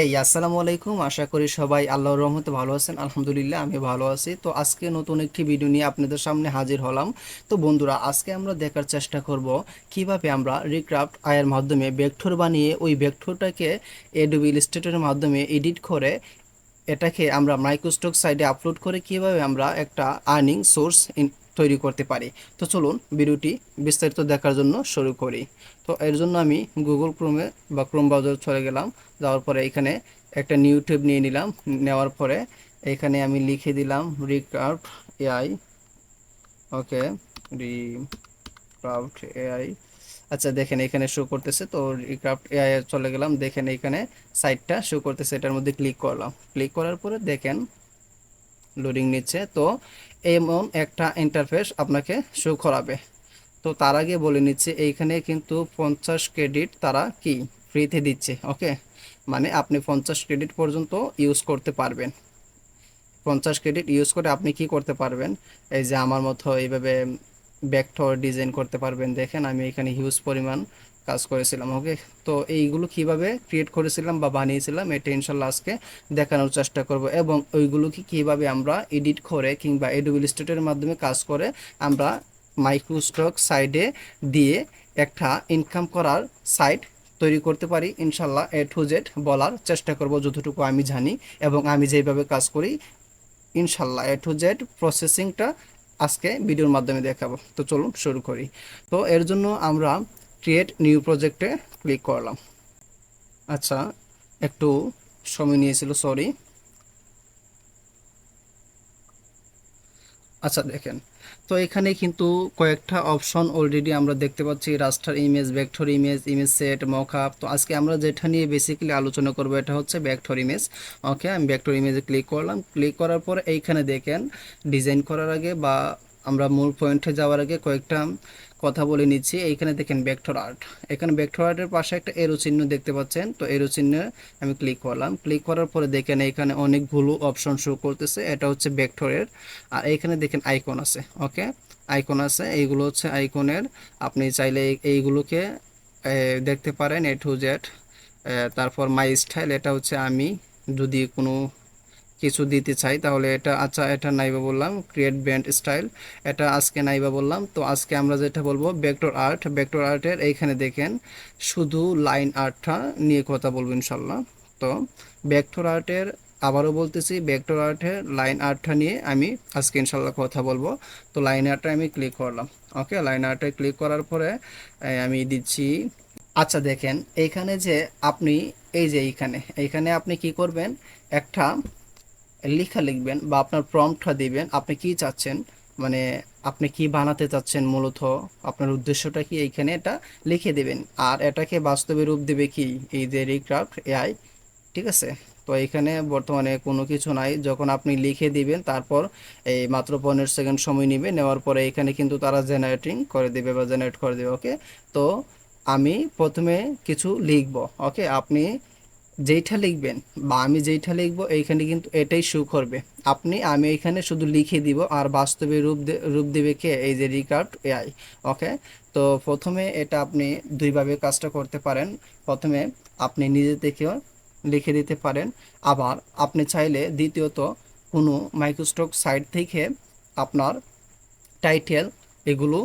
আসসালামু আলাইকুম। আশা করি সবাই আল্লাহর রহমতে ভালো আছেন। আলহামদুলিল্লাহ আমি ভালো আছি। তো আজকে নতুন একটি ভিডিও নিয়ে আপনাদের সামনে হাজির হলাম। তো বন্ধুরা, আজকে আমরা দেখার চেষ্টা করব কিভাবে আমরা রিক্রাফট আয়ের মাধ্যমে ভেক্টর বানিয়ে ওই ভেক্টরটাকে এডোবি ইলাস্ট্রেটরের মাধ্যমে এডিট করে এটাকে আমরা মাইক্রোস্টক সাইটে আপলোড করে কিভাবে আমরা একটা আর্নিং সোর্স তৈরি করতে পারি। তো চলুন ভিডিওটি বিস্তারিত দেখার জন্য শুরু করি। তো এর জন্য আমি গুগল ক্রোমে বা ক্রোম ব্রাউজার চলে গেলাম। যাওয়ার পরে এখানে একটা নিউ ট্যাব নিয়ে নিলাম। নেওয়ার পরে এখানে আমি লিখে দিলাম রিক্রাফট এআই। ওকে, রিক্রাফট এআই। আচ্ছা, দেখেন এখানে শো করতেছে। তো রিক্রাফট এআই এ চলে গেলাম। দেখেন এখানে সাইটটা শো করতেছে, এটার মধ্যে ক্লিক করলাম। ক্লিক করার পরে দেখেন লোডিং নিচ্ছে। তো এমন একটা ইন্টারফেস আপনাকে শো করাবে। তো তার আগে বলে নিচ্ছে এইখানে কিন্তু 50 ক্রেডিট তারা কি ফ্রিতে দিচ্ছে। ওকে, মানে আপনি 50 ক্রেডিট পর্যন্ত ইউজ করতে পারবেন। 50 ক্রেডিট ইউজ করে আপনি কি করতে পারবেন, এই যে আমার মতো এইভাবে ভেক্টর ডিজাইন করতে পারবেন। দেখেন আমি এখানে হিউজ পরিমাণ কাজ করেছিলাম। ওকে, তো এইগুলো কিভাবে ক্রিয়েট করেছিলাম বা বানিয়েছিলাম এটা ইনশাল্লাহ আজকে দেখানোর চেষ্টা করব, এবং ওইগুলোকে কিভাবে আমরা এডিট করে কিংবা এডোবি ইলাস্ট্রেটরের মাধ্যমে কাজ করে আমরা মাইক্রোস্টক সাইডে দিয়ে একটা ইনকাম করার সাইট তৈরি করতে পারি। ইনশাল্লাহ এ টু জেড বলার চেষ্টা করব যতটুকু আমি জানি এবং আমি যেভাবে কাজ করি। ইনশাল্লাহ এ টু জেড প্রসেসিংটা আজকে ভিডিওর মাধ্যমে দেখাবো। তো চলুন শুরু করি। তো এর জন্য আমরা ক্রিয়েট নিউ প্রজেক্টে ক্লিক করলাম। আচ্ছা, একটু সময় নিয়েছিল, সরি। আচ্ছা দেখেন, তো এখানে কিন্তু কয়েকটা অপশন অলরেডি আমরা দেখতে পাচ্ছি, raster image, vector image, image set, mockup. তো আজকে আমরা যেটা নিয়ে বেসিক্যালি আলোচনা করব এটা হচ্ছে ভেক্টর ইমেজ। ওকে, আমি ভেক্টর ইমেজে ক্লিক করলাম। ক্লিক করার পর এইখানে দেখেন ডিজাইন করার আগে বা আমরা মূল পয়েন্টে যাওয়ার আগে কয়েকটা কথা বলে নিচ্ছি। এইখানে দেখেন ভেক্টর আর্ট, এখানে ভেক্টর আর্টের পাশে একটা এরো চিহ্ন দেখতে পাচ্ছেন। তো এরো চিহ্নে আমি ক্লিক করলাম। ক্লিক করার পরে দেখেন এখানে অনেকগুলো অপশন শো করতেছে, এটা হচ্ছে ভেক্টরের। আর এখানে দেখেন আইকন আছে। ওকে, আইকন আছে, এইগুলো হচ্ছে আইকনের। আপনি চাইলে এইগুলোকে দেখতে পারেন এ টু জেড। তারপর মাই স্টাইল, এটা হচ্ছে আমি যদি কোনো কিছু দিতে চাই তাহলে এটা। আচ্ছা, এটা নাইবা বললাম। ক্রিয়েট ব্র্যান্ড স্টাইল, এটা আজকে নাইবা বললাম। তো আজকে আমরা যেটা বলবো ভেক্টর আর্ট। ভেক্টর আর্টের এইখানে দেখেন শুধু লাইন আর্টটা নিয়ে কথা বলবো ইনশাল্লাহ। তো ভেক্টর আর্টের, আবারও বলতেছি, ভেক্টর আর্টের লাইন আর্টটা নিয়ে আমি আজকে ইনশাল্লাহ কথা বলবো। তো লাইন আর্টটা আমি ক্লিক করলাম। ওকে, লাইন আর্টে ক্লিক করার পরে আমি দিচ্ছি। আচ্ছা দেখেন এইখানে যে আপনি এই যে এইখানে এইখানে আপনি কি করবেন, একটা লেখা লিখবেন বা আপনার প্রম্পটটা দিবেন আপনি কি চাচ্ছেন, মানে আপনি কি বানাতে চাচ্ছেন, মূলত আপনার উদ্দেশ্যটা কি, এইখানে এটা লিখে দিবেন। আর এটাকে বাস্তবে রূপ দেবে কি, এই যে রিক্রাফট এআই। ঠিক আছে, তো এখানে বর্তমানে কোনো কিছু নাই। যখন আপনি লিখে দিবেন তারপর এই মাত্র 15 সেকেন্ড সময় নেবে, নেওয়ার পরে এখানে কিন্তু তারা জেনারেটিং করে দেবে বা জেনারেট করে দেবে। ওকে, তো আমি প্রথমে কিছু লিখব। ওকে, আপনি যেইটা লিখবেন বা আমি যেইটা লিখবো এইখানে কিন্তু এটাই শো করবে। আমি এখানে শুধু লিখে দিব আর বাস্তবে রূপ দেবে কে, এই যে রিকার্ড এআই। ওকে, তো প্রথমে এটা আপনি দুইভাবে কাজটা করতে পারেন। প্রথমে আপনি নিজে থেকেও লিখে দিতে পারেন, আবার আপনি চাইলে দ্বিতীয়ত কোনো মাইক্রোস্টক সাইট থেকে আপনার টাইটেল এগুলো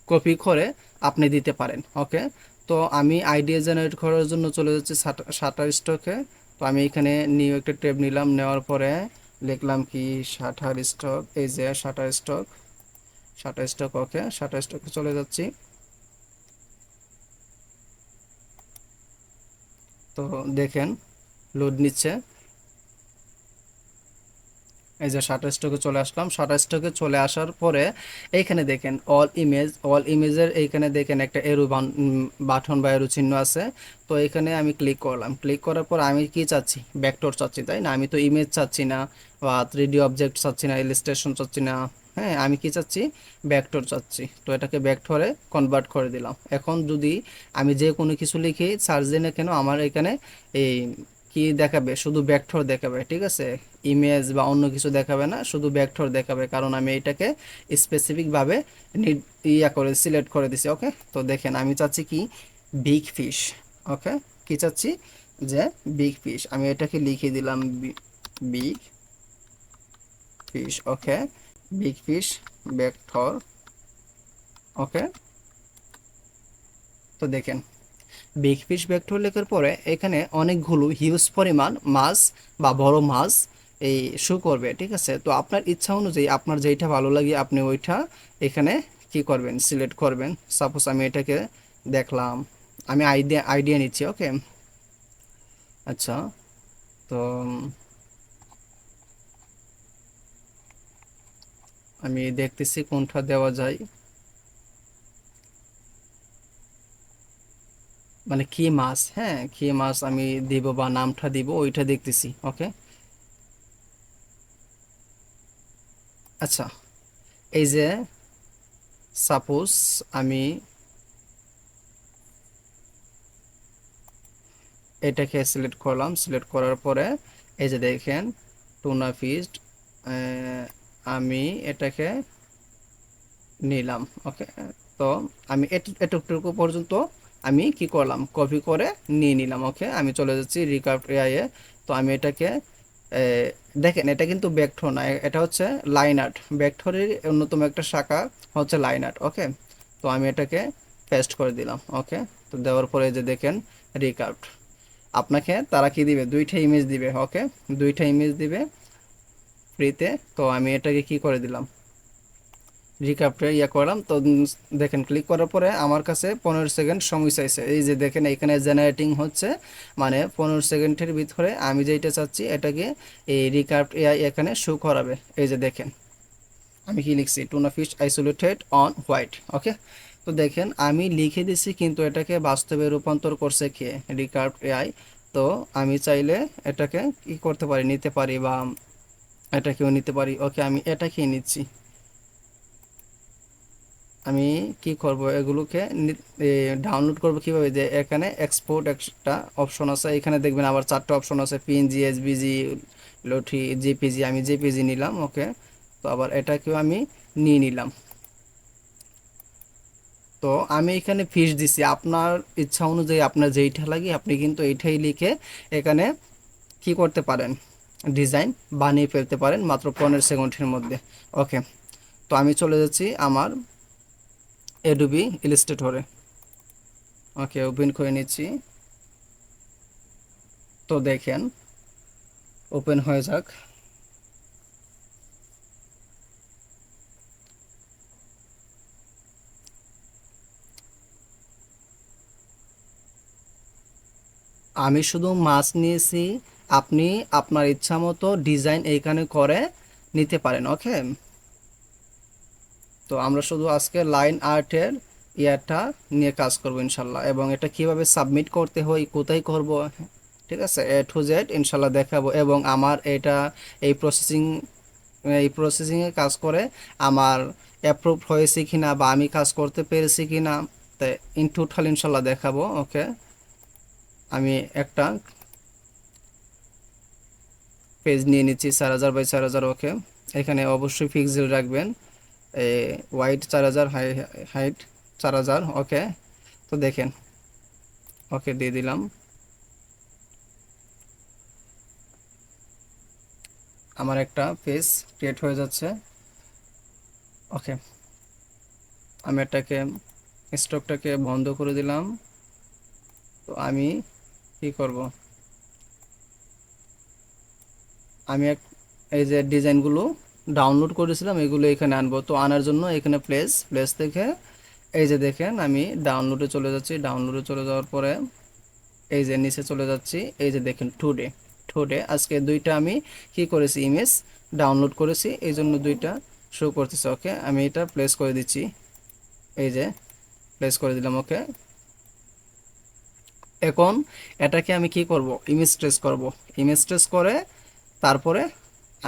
কপি করে আপনি দিতে পারেন। ওকে, তো আমি আইডিয়া জেনারেট করার জন্য চলে যাচ্ছি শাটার স্টকে। তো আমি এখানে নিউ একটা ট্যাব নিলাম, নেওয়ার পরে লিখলাম কি শাটার স্টক। এই যে শাটার স্টক, শাটার স্টক। ওকে, শাটার স্টকে চলে যাচ্ছি। তো দেখেন লোড নিচ্ছে। এই যে শাটার স্টকে চলে আসলাম। শাটার স্টকে চলে আসার পরে এইখানে দেখেন অল ইমেজ, অল ইমেজের এইখানে দেখেন একটা এরো বাটন বা এরো চিহ্ন আছে। তো এখানে আমি ক্লিক করলাম। ক্লিক করার পর আমি কি চাচ্ছি, ভেক্টর চাচ্ছি, তাই না? আমি তো ইমেজ চাচ্ছি না বা 3D অবজেক্ট চাচ্ছি না, ইলাস্ট্রেশন চাচ্ছি না। হ্যাঁ, আমি কি চাচ্ছি, ভেক্টর চাচ্ছি। তো এটাকে ভেক্টরে কনভার্ট করে দিলাম। এখন যদি আমি যে কোনো কিছু লিখি সার্চ দিই না কেন, আমার এখানে এই কি দেখাবে, শুধু ভেক্টর দেখাবে। ঠিক আছে, ইমেজ বা অন্য কিছু দেখাবে না, শুধু ভেক্টর দেখাবে, কারণ আমি এটাকে স্পেসিফিকভাবে করে সিলেক্ট করে দিছি। ওকে, তো দেখেন আমি চাচ্ছি কি বিগ ফিশ। ওকে, কি চাচ্ছি, যে বিগ ফিশ, আমি এটাকে লিখে দিলাম বিগ ফিশ। ওকে, বিগ ফিশ ভেক্টর। ওকে, তো দেখেন বিগ ফিশ ভেক্টর লেখার পরে এখানে অনেকগুলো হিউজ পরিমাণ মাছ বা বড় মাছ এই শো করবে। ঠিক আছে, তো আপনার ইচ্ছা অনুযায়ী আপনার যেইটা ভালো লাগে আপনি ওইটা এখানে কি করবেন, সিলেক্ট করবেন। সাপোজ আমি এটাকে দেখলাম, আমি আইডিয়া আইডিয়া নিচ্ছি। ওকে, আচ্ছা, তো আমি দেখতেছি কোনটা দেওয়া যায়, মানে কি মাছ, হ্যাঁ কি মাছ আমি দিব বা নামটা দিব ওইটা দেখতেছি। ওকে, আচ্ছা, এই যে সাপোজ আমি এটাকে সিলেক্ট করলাম, সিলেক্ট করার পরে এই যে দেখেন টুনা ফিস্ট, আমি এটাকে নিলাম। ওকে, তো আমি এতটুকু পর্যন্ত আমি কি করলাম, কপি করে নিয়ে নিলাম। ওকে, আমি চলে যাচ্ছি রিক্রাফট এআই এ। তো আমি এটাকে এ, দেখেন এটা কিন্তু ভেক্টর না, এটা হচ্ছে লাইন আর্ট। ভেক্টরের অন্যতম একটা শাখা হচ্ছে লাইন আর্ট। ওকে, তো আমি এটাকে পেস্ট করে দিলাম। ওকে, তো দেওয়ার পরে যে দেখেন রিক্রাফট, আপনাকে তারা কি দিবে, দুইটা ইমেজ দিবে। ওকে, দুইটা ইমেজ দিবে ফ্রিতে। তো আমি এটাকে কি করে দিলাম, রিক্যাপটা ইয়া করলাম। তো দেখেন ক্লিক করার পরে আমার কাছে 15 সেকেন্ড সময় চাইছে। এই যে দেখেন এখানে জেনারেটিং হচ্ছে, মানে 15 সেকেন্ডের ভিতরে আমি যেটা চাচ্ছি এটাকে এই রিক্যাপ্ট এআই এখানে শো করাবে। এই যে দেখেন আমি কি লিখছি, tuna fish isolated on white. Okay, তো দেখেন আমি লিখে দিছি কিন্তু এটাকে বাস্তবে রূপান্তর করছে কে, রিক্যাপ্ট এআই। তো আমি চাইলে এটাকে কি করতে পারি, নিতে পারি, বা এটাকেও নিতে পারি। ওকে, আমি এটাকেই নিচ্ছি। আমি কি করব, এগুলোকে ডাউনলোড করব কিভাবে, যে এখানে এক্সপোর্ট একটা অপশন আছে, এখানে দেখবেন আবার 4টা অপশন আছে, পিএনজি, এসভিজি, লঠি, জেপিজি। আমি জেপিজি নিলাম। ওকে, তো আবার এটাকেও আমি নিয়ে নিলাম। তো আমি এখানে ফিস দিছি, আপনার ইচ্ছা অনুযায়ী আপনার যেইটা লাগে আপনি কিন্তু এইটাই লিখে এখানে কি করতে পারেন, ডিজাইন বানিয়ে ফেলতে পারেন মাত্র 15 সেকেন্ডের মধ্যে। ওকে, তো আমি চলে যাচ্ছি আমার এডোবি ইলাস্ট্রেটরে। ওকে, ওপেন করে নিচ্ছি। তো দেখেন ওপেন হয়ে যাক। আমি শুধু মাছ নিয়েছি, আপনি আপনার ইচ্ছা মতো ডিজাইন এইখানে করে নিতে পারেন। ওকে, তো আমরা শুধু আজকে লাইন আর্টের ইয়াটা নিয়ে কাজ করব ইনশাল্লাহ, এবং এটা কিভাবে সাবমিট করতে হয়, কোথায় করব, ঠিক আছে, A to Z ইনশাল্লাহ দেখাবো। এবং আমার এটা এই প্রসেসিংয়ে কাজ করে আমার অ্যাপ্রুভ হয়েছে কিনা বা আমি কাজ করতে পেরেছি কিনা, তাই ইন টোটাল ইনশাল্লাহ দেখাবো। ওকে, আমি একটা পেজ নিয়ে নিচ্ছি 4000 বাই 4000। ওকে, এখানে অবশ্যই পিক্সেল রাখবেন, ওয়াইড 4000, হাইট 4000। ওকে, তো দেখেন ওকে দিয়ে দিলাম। আমার একটা পেজ ক্রিয়েট হয়ে যাচ্ছে। ওকে, আমি এটাকে স্টকটাকে বন্ধ করে দিলাম। তো আমি কি করব, আমি এই যে ডিজাইনগুলো ডাউনলোড করেছিলাম এগুলো এখানে আনবো। তো আনার জন্য এখানে প্লেস প্লেস থেকে এই যে দেখেন আমি ডাউনলোডে চলে যাচ্ছি। ডাউনলোডে চলে যাওয়ার পরে এই যে নিচে চলে যাচ্ছি, এই যে দেখেন টুডে, টুডে আজকে দুইটা আমি কি করেছি, ইমেজ ডাউনলোড করেছি, এই জন্য দুইটা শো করতেছে। ওকে, আমি এটা প্লেস করে দিচ্ছি, এই যে প্লেস করে দিলাম। ওকে, এখন এটাকে আমি কি করব, ইমেজ ট্রেস করব। ইমেজ ট্রেস করে তারপরে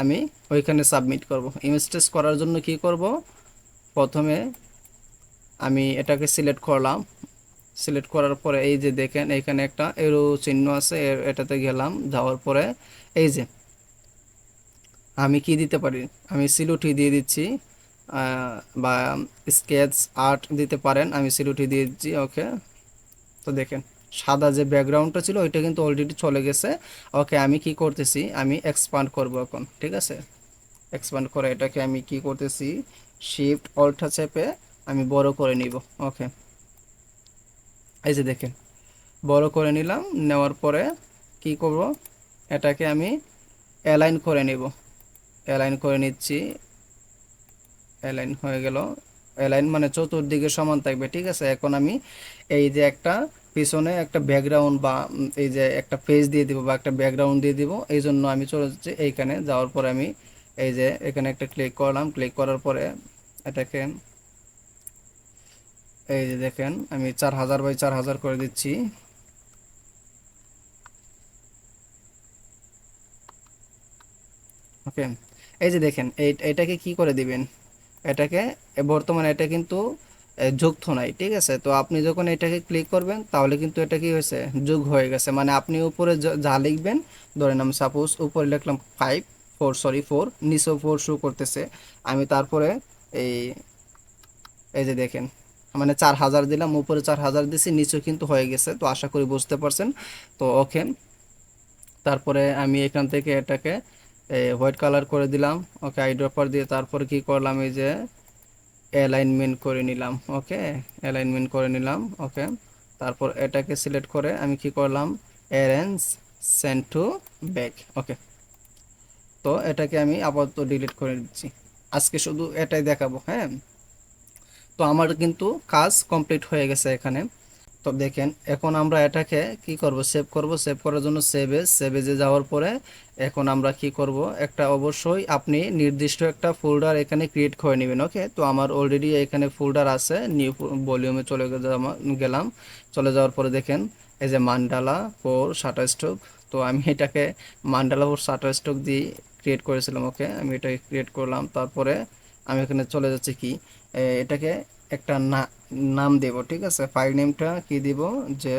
আমি ওইখানে সাবমিট করব। ইমেজ ট্রেস করার জন্য কি করব, প্রথমে আমি এটাকে সিলেক্ট করলাম। সিলেক্ট করার পরে এই যে দেখেন এখানে একটা এরো চিহ্ন আছে, এটাতে গেলাম, যাওয়ার পরে এই যে আমি কি দিতে পারি, আমি সিলুটি দিয়ে দিচ্ছি, বা স্কেচ আর্ট দিতে পারেন, আমি সিলুটি দিয়ে দিচ্ছি। ওকে, তো দেখেন সাদা যে ব্যাকগ্রাউন্ডটা ছিল ওইটা কিন্তু অলরেডি চলে গেছে। ওকে, আমি কি করতেছি, আমি এক্সপান্ড করব এখন, ঠিক আছে। এক্সপান্ড করে এটাকে আমি কি করতেছি, শিফট অল্টা চেপে আমি বড় করে নিব। ওকে, এই যে দেখেন বড় করে নিলাম, নেওয়ার পরে কি করব, এটাকে আমি অ্যালাইন করে নিব। অ্যালাইন করে নিচ্ছি, অ্যালাইন হয়ে গেল। অ্যালাইন মানে চতুর্দিকে সমান থাকবে, ঠিক আছে। এখন আমি এই যে একটা পিছনে একটা ব্যাকগ্রাউন্ড বা এই যে একটা পেজ দিয়ে দিব বা একটা ব্যাকগ্রাউন্ড দিয়ে দিব, এই জন্য আমি চলে যাচ্ছি এইখানে। যাওয়ার পরে আমি এই যে এখানে একটা ক্লিক করলাম, ক্লিক করার পরে এটাকে এই যে দেখেন আমি 4000 বাই 4000 করে দিচ্ছি। ওকে, এই যে দেখেন এটাকে কি করে দিবেন, এটাকে বর্তমানে এটা কিন্তু যুক্ত নাই, ঠিক আছে। তো আপনি যখন এটাকে ক্লিক করবেন তাহলে কিন্তু এটা কি হয়েছে, যোগ হয়ে গেছে। মানে আপনি উপরে যা লিখবেন, ধরেন আমি সাপোজ উপরে লিখলাম 4, নিচেও 4 শো করতেছে। আমি তারপরে এই এই যে দেখেন মানে 4000 দিলাম, উপরে 4000 দিছি, নিচেও কিন্তু হয়ে গেছে। তো আশা করি বুঝতে পারছেন। তো ওকে, তারপরে আমি এখান থেকে এটাকে হোয়াইট কালার করে দিলাম। ওকে, আইড্রপার দিয়ে তারপরে কি করলাম, এই যে অ্যালাইনমেন্ট করে নিলাম। ওকে, অ্যালাইনমেন্ট করে নিলাম। ওকে, তারপর এটাকে সিলেক্ট করে আমি কি করলাম, অ্যারেঞ্জ সেন্ড টু ব্যাক। ওকে, তো এটাকে আমি আপাতত ডিলিট করে দিচ্ছি। আজকে শুধু এটাই দেখাবো, হ্যাঁ। তো আমার কিন্তু কাজ কমপ্লিট হয়ে গেছে এখানে। তো দেখেন এখন আমরা এটাকে কি করব, সেভ করব। সেভ করার জন্য সেভ এজে যাওয়ার পরে এখন আমরা কি করব, একটা অবশ্যই আপনি নির্দিষ্ট একটা ফোল্ডার এখানে ক্রিয়েট করে নেবেন। ওকে, তো আমার অলরেডি এখানে ফোল্ডার আছে, নিউ ভলিউমে গেলাম। চলে যাওয়ার পরে দেখেন এই যে মান্ডালা ফর শাটার স্ট্রোক। তো আমি এটাকে মান্ডালা ফর শাটার স্ট্রোক দিয়ে ক্রিয়েট করেছিলাম। ওকে, আমি এটাকে ক্রিয়েট করলাম। তারপরে আমি এখানে চলে যাচ্ছি কি, এটাকে একটা নাম দেব, ঠিক আছে। ফাইল নেমটা কি দিব, যে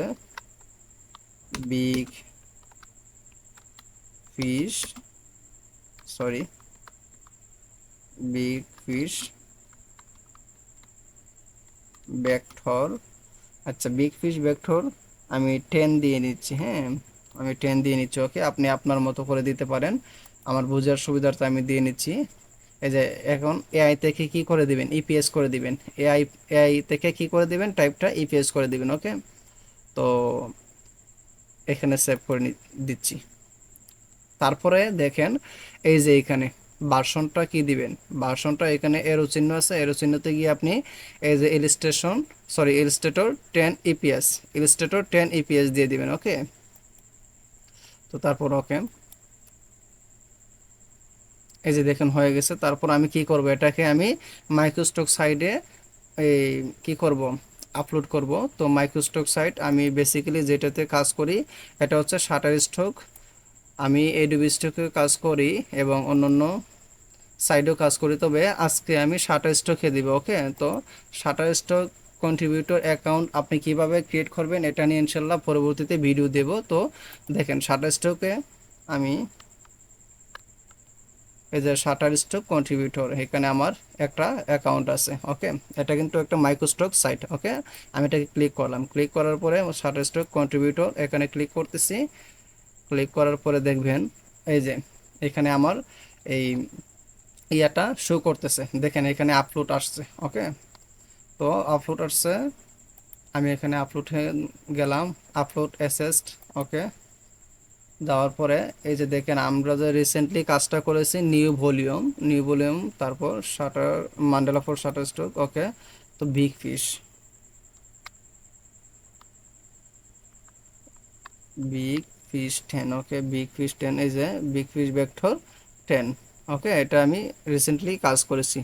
big fish, sorry, big fish vector. আচ্ছা, বিগ ফিশ ভেক্টর আমি 10 দিয়ে নিচ্ছি, হ্যাঁ, আমি 10 দিয়ে নিচ্ছি। ওকে, আপনি আপনার মতো করে দিতে পারেন, আমার বোঝার সুবিধার্থে আমি দিয়ে নিচ্ছি। এই যে এখন এআই থেকে কি করে দিবেন, ইপিএস করে দিবেন। এআই এআই থেকে কি করে দিবেন, টাইপটা ইপিএস করে দিবেন। ওকে, তো এখানে সেভ করে দিচ্ছি। তারপরে দেখেন এই যে এখানে ভার্সনটা কি দিবেন, ভার্সনটা এখানে এরো চিহ্ন আছে, এরো চিহ্নতে গিয়ে আপনি এই যে ইলিস্ট্রেটর 10 ইপিএস, ইলিস্ট্রেটর 10 ইপিএস দিয়ে দিবেন। ওকে, তো তারপর ওকে, এই যে দেখেন হয়ে গেছে। তারপর আমি কি করব, এটাকে আমি মাইক্রোস্টক সাইডে এই কি করব, আপলোড করব। তো মাইক্রোস্টক সাইট আমি বেসিক্যালি যেটাতে কাজ করি এটা হচ্ছে শাটার স্টক। আমি এডোবি স্টকে কাজ করি এবং অন্যান্য সাইডেও কাজ করি, তবে আজকে আমি শাটার স্টকে দিব। ওকে, তো শাটার স্টক কন্ট্রিবিউটর অ্যাকাউন্ট আপনি কিভাবে ক্রিয়েট করবেন এটা নিয়ে ইনশাল্লাহ পরবর্তীতে ভিডিও দেব। তো দেখেন শাটার স্টকে আমি এই যে শাটার স্টক কন্ট্রিবিউটর, এখানে আমার একটা অ্যাকাউন্ট আছে। ওকে, এটা কিন্তু একটা মাইক্রোস্টক সাইট। ওকে, আমি এটাকে ক্লিক করলাম, ক্লিক করার পরে শাটার স্টক কন্ট্রিবিউটর এখানে ক্লিক করতেছি। ক্লিক করার পরে দেখবেন এই যে এখানে আমার এই ইয়াটা শো করতেছে, দেখেন এখানে আপলোড আসছে। ওকে, তো আপলোড আসছে, আমি এখানে আপলোড গেলাম, আপলোড অ্যাসেস্ট। ওকে, যাওয়ার পরে এই যে দেখেন আমরা যে রিসেন্টলি কাজটা করেছি নিউ ভলিউম, তারপর shutter Mandela for Shutterstock. Okay, তো big fish 10। Okay, big fish 10, এই যে বিগ ফিশ ভেক্টর 10। ওকে, এটা আমি রিসেন্টলি কাজ করেছি।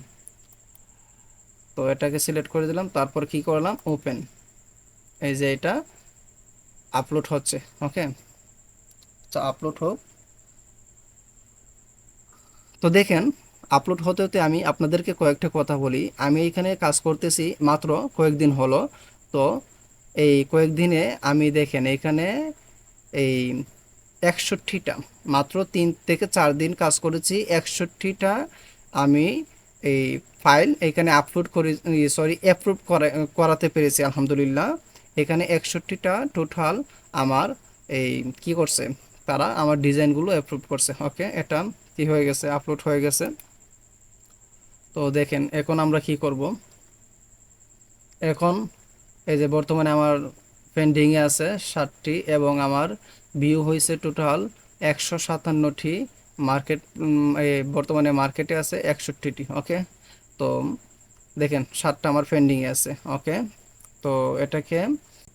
তো এটাকে সিলেক্ট করে দিলাম, তারপর কি করলাম, ওপেন। এই যে এটা আপলোড হচ্ছে। ওকে, তো আপলোড হোক। তো দেখেন আপলোড হতে হতে আমি আপনাদেরকে কয়েকটা কথা বলি। আমি এখানে কাজ করতেছি মাত্র কয়েকদিন হলো। তো এই কয়েকদিনে আমি দেখেন এখানে এই 61টা, মাত্র 3 থেকে 4 দিন কাজ করেছি, 61টা আমি এই ফাইল এখানে আপলোড করে, সরি অ্যাপ্রুভ করাতে পেরেছি আলহামদুলিল্লাহ। এখানে 61টা টোটাল আমার এই কি করছে, তারা আমার ডিজাইনগুলো অ্যাপ্রুভ করছে। ওকে, এটা কি হয়ে গেছে, আপলোড হয়ে গেছে। তো দেখেন এখন আমরা কি করব, এখন এই যে বর্তমানে আমার পেন্ডিংয়ে আছে 60টি এবং আমার ভিউ হয়েছে টোটাল 157টি। মার্কেট বর্তমানে মার্কেটে আছে 61টি। ওকে, তো দেখেন 7টা আমার পেন্ডিংয়ে আছে। ওকে, তো এটাকে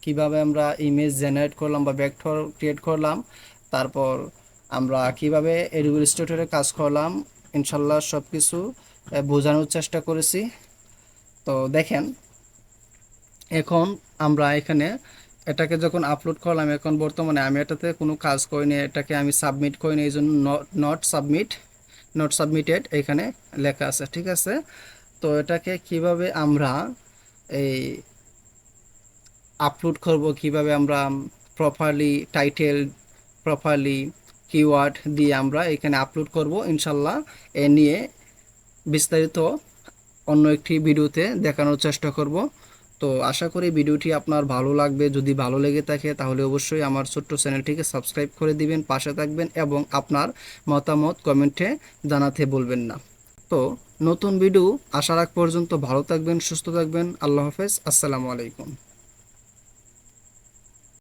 কিভাবে আমরা ইমেজ জেনারেট করলাম বা ভেক্টর ক্রিয়েট করলাম, তারপর আমরা কিভাবে ইলাস্ট্রেটরে কাজ করলাম, ইনশাল্লাহ সব কিছু বোঝানোর চেষ্টা করেছি। তো দেখেন এখন আমরা এখানে এটাকে যখন আপলোড করলাম, এখন বর্তমানে আমি এটাতে কোনো কাজ করিনি, এটাকে আমি সাবমিট করিনি, এই জন্য নট সাবমিট, নট সাবমিটেড এখানে লেখা আছে। ঠিক আছে, তো এটাকে কিভাবে আমরা এই আপলোড করব, কিভাবে আমরা প্রপারলি টাইটেল, প্রপারলি কিওয়ার্ড দিয়ে আমরা এখানে আপলোড করব, ইনশাল্লাহ এ নিয়ে বিস্তারিত অন্য একটি ভিডিওতে দেখানোর চেষ্টা করব। তো আশা করি ভিডিওটি আপনার ভালো লাগবে। যদি ভালো লেগে থাকে তাহলে অবশ্যই আমার ছোট্ট চ্যানেলটিকে সাবস্ক্রাইব করে দিবেন, পাশে থাকবেন এবং আপনার মতামত কমেন্টে জানাতে বলবেন না। তো নতুন ভিডিও আসার আগ পর্যন্ত ভালো থাকবেন, সুস্থ থাকবেন। আল্লাহ হাফেজ, আসসালামু আলাইকুম।